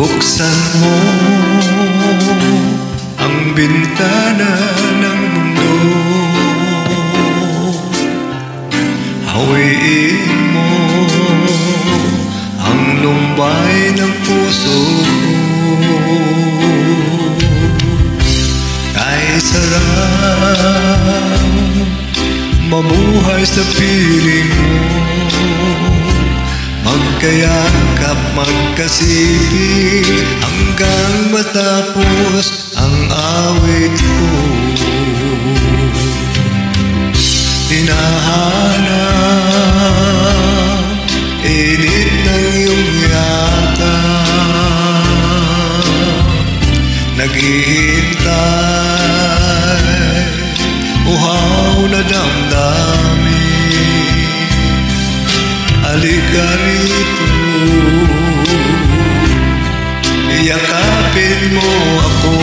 Buksan mo ang bintana ng mundo, hawiin mo ang lumbay ng puso ko. Kahit sarap mabuhay sa piling mo, magkayakap, magkasipig hanggang matapos ang awit ko. Hinahanap init ng iyong yakap, naghihintay uhaw na damdamin. Halika rito, yakapin mo ako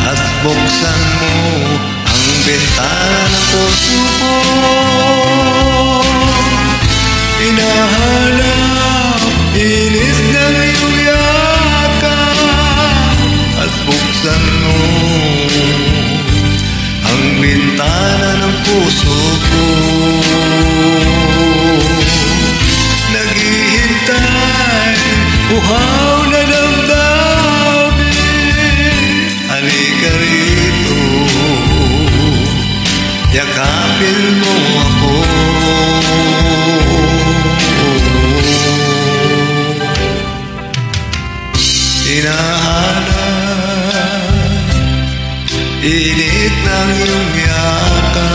at buksan mo ang bintana ng puso ko. Hinahanap init ng iyong yakap at buksan mo ang bintana ng puso ko. Naghihintay, uhaw na damdamin. Halika rito, yakapin mo ako. Hinahanap init ng iyong yakap,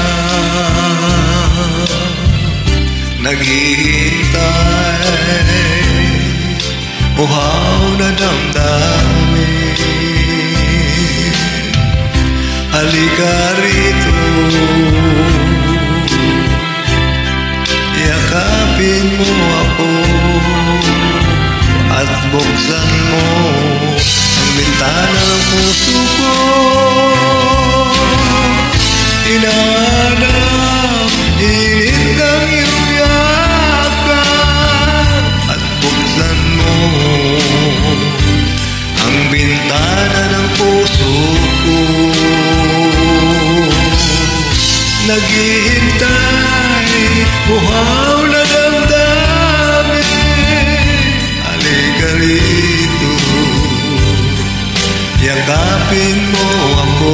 naghihintay uhaw na damdamin. Halika rito, yakapin mo ako at buksan mo ang bintana ng puso ko. Hinahanap init ng iyong yakap at buksan mo ang bintana ng puso ko. Naghihintay, uhaw na damdamin. Halika rito, yakapin mo ako.